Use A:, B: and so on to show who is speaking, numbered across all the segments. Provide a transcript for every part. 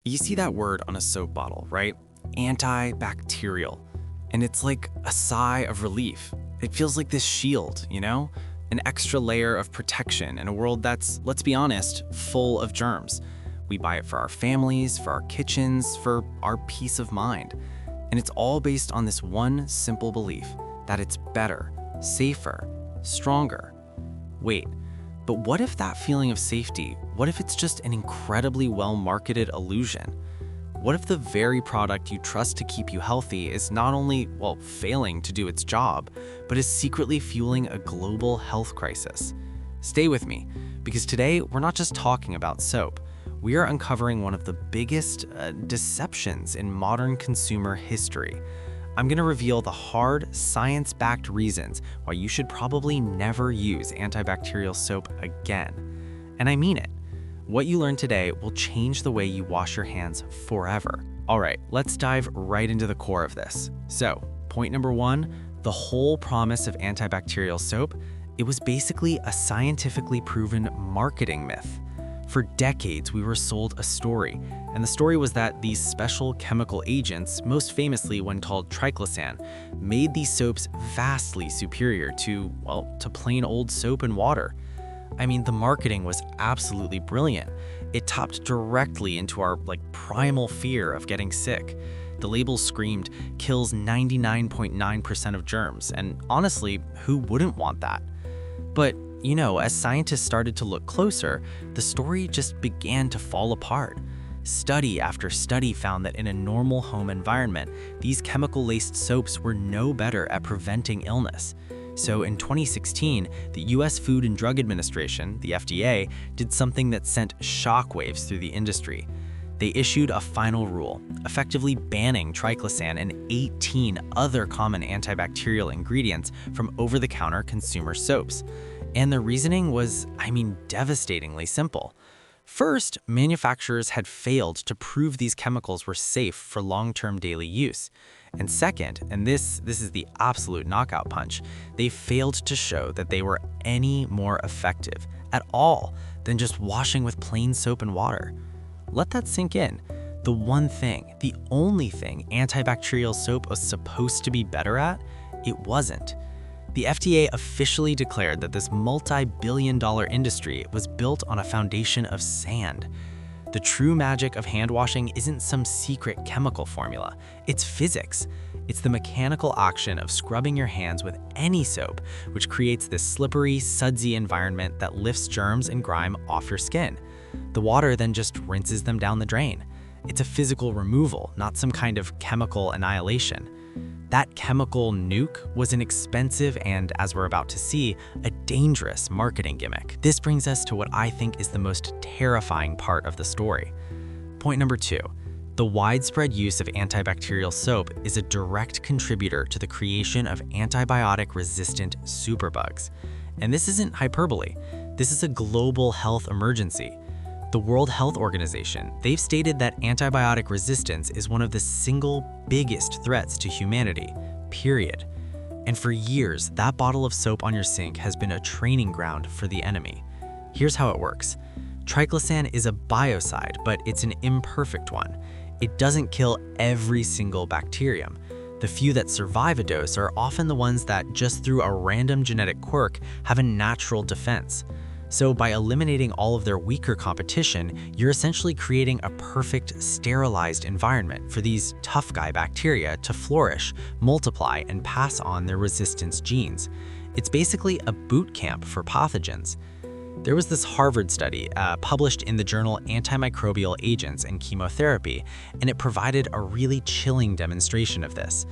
A: You see that word on a soap bottle, right? Antibacterial. And it's like a sigh of relief. It feels like this shield, you know? An extra layer of protection in a world that's, let's be honest, full of germs. We buy it for our families, for our kitchens, for our peace of mind. And it's all based on this one simple belief that it's better, safer, stronger. Wait, but what if that feeling of safety, what if it's just an incredibly well-marketed illusion? What if the very product you trust to keep you healthy is not only, well, failing to do its job, but is secretly fueling a global health crisis? Stay with me, because today we're not just talking about soap. We are uncovering one of the biggest deceptions in modern consumer history. I'm going to reveal the hard, science-backed reasons why you should probably never use antibacterial soap again. And I mean it. What you learn today will change the way you wash your hands forever. All right, let's dive right into the core of this. So, point number one, the whole promise of antibacterial soap, it was basically a scientifically proven marketing myth. For decades, we were sold a story, and the story was that these special chemical agents, most famously one called Triclosan, made these soaps vastly superior to, well, to plain old soap and water. I mean, the marketing was absolutely brilliant. It tapped directly into our primal fear of getting sick. The label screamed, kills 99.9% of germs, and honestly, who wouldn't want that? But you know, as scientists started to look closer, the story just began to fall apart. Study after study found that in a normal home environment, these chemical-laced soaps were no better at preventing illness. So in 2016, the US Food and Drug Administration, the FDA, did something that sent shockwaves through the industry. They issued a final rule, effectively banning Triclosan and 18 other common antibacterial ingredients from over-the-counter consumer soaps. And the reasoning was, devastatingly simple. First, manufacturers had failed to prove these chemicals were safe for long-term daily use. And second, and this is the absolute knockout punch, they failed to show that they were any more effective at all than just washing with plain soap and water. Let that sink in. The one thing, the only thing antibacterial soap was supposed to be better at, it wasn't. The FDA officially declared that this multi-billion-dollar industry was built on a foundation of sand. The true magic of hand washing isn't some secret chemical formula, it's physics. It's the mechanical action of scrubbing your hands with any soap, which creates this slippery, sudsy environment that lifts germs and grime off your skin. The water then just rinses them down the drain. It's a physical removal, not some kind of chemical annihilation. That chemical nuke was an expensive and, as we're about to see, a dangerous marketing gimmick. This brings us to what I think is the most terrifying part of the story. Point number two, the widespread use of antibacterial soap is a direct contributor to the creation of antibiotic-resistant superbugs. And this isn't hyperbole. This is a global health emergency. The World Health Organization, they've stated that antibiotic resistance is one of the single biggest threats to humanity, period. And for years, that bottle of soap on your sink has been a training ground for the enemy. Here's how it works. Triclosan is a biocide, but it's an imperfect one. It doesn't kill every single bacterium. The few that survive a dose are often the ones that, just through a random genetic quirk, have a natural defense. So by eliminating all of their weaker competition, you're essentially creating a perfect, sterilized environment for these tough guy bacteria to flourish, multiply, and pass on their resistance genes. It's basically a boot camp for pathogens. There was this Harvard study published in the journal Antimicrobial Agents and Chemotherapy, and it provided a really chilling demonstration of this.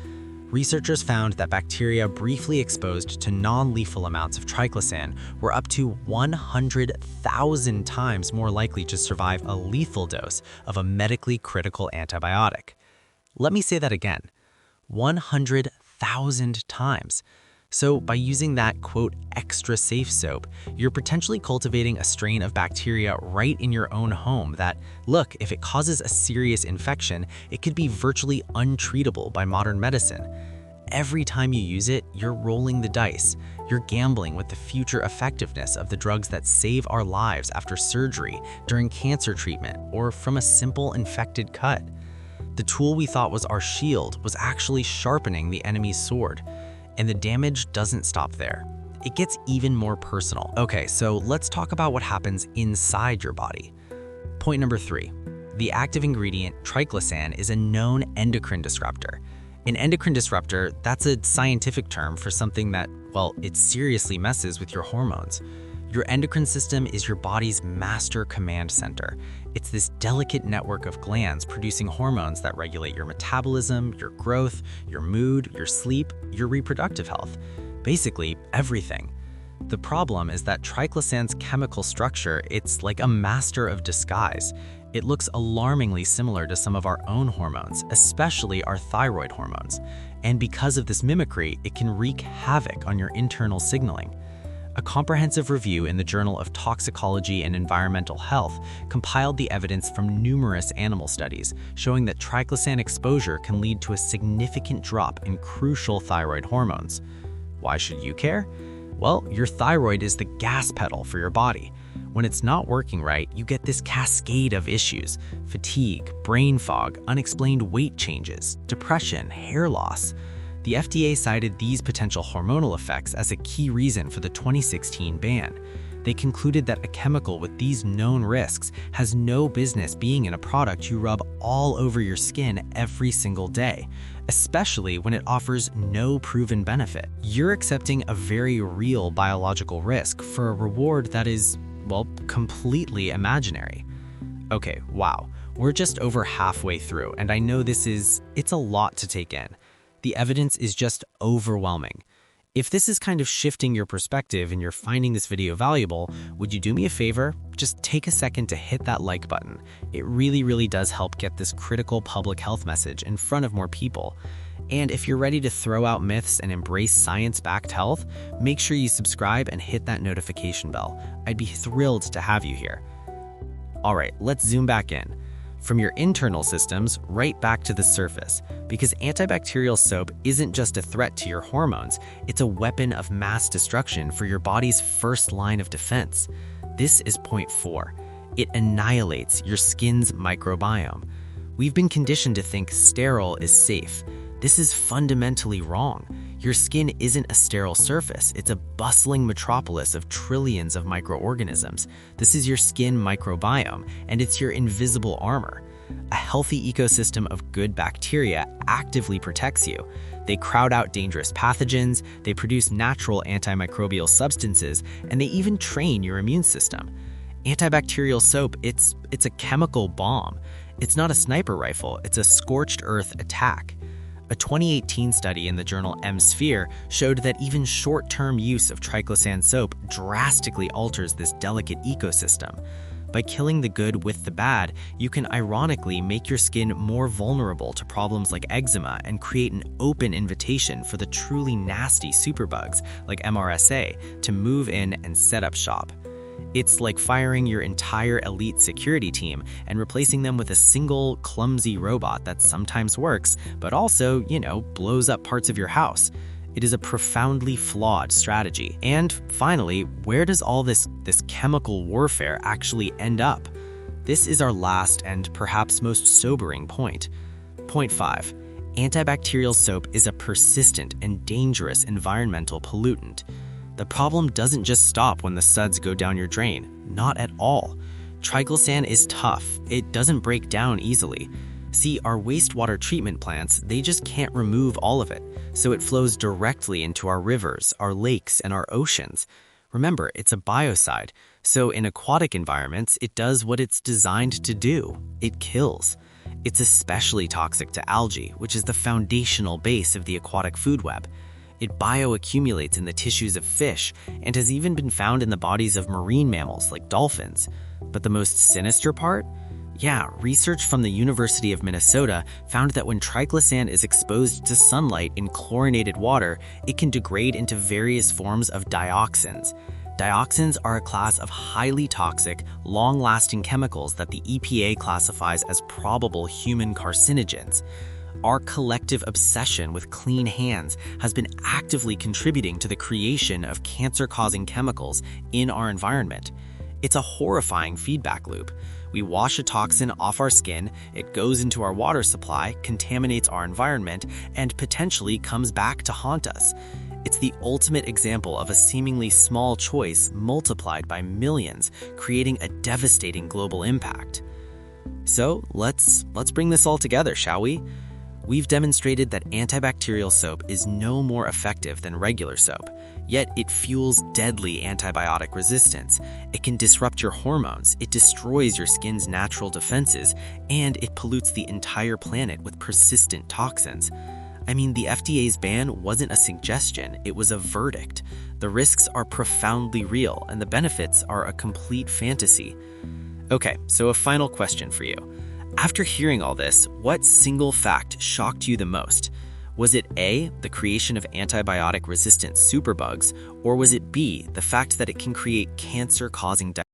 A: Researchers found that bacteria briefly exposed to non-lethal amounts of triclosan were up to 100,000 times more likely to survive a lethal dose of a medically critical antibiotic. Let me say that again, 100,000 times. So by using that, quote, extra safe soap, you're potentially cultivating a strain of bacteria right in your own home that, look, if it causes a serious infection, it could be virtually untreatable by modern medicine.
B: every time you use it, you're rolling the dice. You're gambling with the future effectiveness of the drugs that save our lives after surgery, during cancer treatment, or from a simple infected cut. The tool we thought was our shield was actually sharpening the enemy's sword. And the damage doesn't stop there. It gets even more personal. Okay, so let's talk about what happens inside your body. Point number 3. The active ingredient, triclosan, is a known endocrine disruptor. An endocrine disruptor, that's a scientific term for something that, well, it seriously messes with your hormones. Your endocrine system is your body's master command center. It's this delicate network of glands producing hormones that regulate your metabolism, your growth, your mood, your sleep, your reproductive health. Basically, everything. The problem is that triclosan's chemical structure, it's like a master of disguise. It looks alarmingly similar to some of our own hormones, especially our thyroid hormones. And because of this mimicry, it can wreak havoc on your internal signaling. A comprehensive review in the Journal of Toxicology and Environmental Health compiled the evidence from numerous animal studies, showing that triclosan exposure can lead to a significant drop in crucial thyroid hormones. Why should you care? Well, your thyroid is the gas pedal for your body. When it's not working right, you get this cascade of issues: fatigue, brain fog, unexplained weight changes, depression, hair loss. The FDA cited these potential hormonal effects as a key reason for the 2016 ban. They concluded that a chemical with these known risks has no business being in a product you rub all over your skin every single day, especially when it offers no proven benefit. You're accepting a very real biological risk for a reward that is, well, completely imaginary. Okay, wow, we're just over halfway through, and I know it's a lot to take in. The evidence is just overwhelming. If this is kind of shifting your perspective and you're finding this video valuable, would you do me a favor? Just take a second to hit that like button. It really does help get this critical public health message in front of more people. And if you're ready to throw out myths and embrace science-backed health, make sure you subscribe and hit that notification bell. I'd be thrilled to have you here. All right, let's zoom back in. From your internal systems right back to the surface, because antibacterial soap isn't just a threat to your hormones, it's a weapon of mass destruction for your body's first line of defense. This is point 4. It annihilates your skin's microbiome. We've been conditioned to think sterile is safe. This is fundamentally wrong. Your skin isn't a sterile surface, it's a bustling metropolis of trillions of microorganisms. This is your skin microbiome, and it's your invisible armor. A healthy ecosystem of good bacteria actively protects you. They crowd out dangerous pathogens, they produce natural antimicrobial substances, and they even train your immune system. Antibacterial soap, it's a chemical bomb. It's not a sniper rifle, it's a scorched earth attack. A 2018 study in the journal Sphere showed that even short-term use of triclosan soap drastically alters this delicate ecosystem. By killing the good with the bad, you can ironically make your skin more vulnerable to problems like eczema and create an open invitation for the truly nasty superbugs like MRSA to move in and set up shop. It's like firing your entire elite security team and replacing them with a single, clumsy robot that sometimes works, but also, blows up parts of your house. It is a profoundly flawed strategy. And finally, where does all this chemical warfare actually end up? This is our last and perhaps most sobering point. Point 5. Antibacterial soap is a persistent and dangerous environmental pollutant. The problem doesn't just stop when the suds go down your drain. Not at all. Triclosan is tough. It doesn't break down easily. See, our wastewater treatment plants, they just can't remove all of it, so it flows directly into our rivers, our lakes, and our oceans. Remember, it's a biocide, so in aquatic environments, it does what it's designed to do. It kills. It's especially toxic to algae, which is the foundational base of the aquatic food web. It bioaccumulates in the tissues of fish and has even been found in the bodies of marine mammals like dolphins. But the most sinister part? Yeah, research from the University of Minnesota found that when triclosan is exposed to sunlight in chlorinated water, it can degrade into various forms of dioxins. Dioxins are a class of highly toxic, long-lasting chemicals that the EPA classifies as probable human carcinogens. Our collective obsession with clean hands has been actively contributing to the creation of cancer-causing chemicals in our environment. It's a horrifying feedback loop. We wash a toxin off our skin, it goes into our water supply, contaminates our environment, and potentially comes back to haunt us. It's the ultimate example of a seemingly small choice multiplied by millions, creating a devastating global impact. So let's bring this all together, shall we? We've demonstrated that antibacterial soap is no more effective than regular soap, yet it fuels deadly antibiotic resistance. It can disrupt your hormones, it destroys your skin's natural defenses, and it pollutes the entire planet with persistent toxins. I mean, the FDA's ban wasn't a suggestion, it was a verdict. The risks are profoundly real, and the benefits are a complete fantasy. Okay, so a final question for you. After hearing all this, what single fact shocked you the most? Was it A, the creation of antibiotic-resistant superbugs, or was it B, the fact that it can create cancer-causing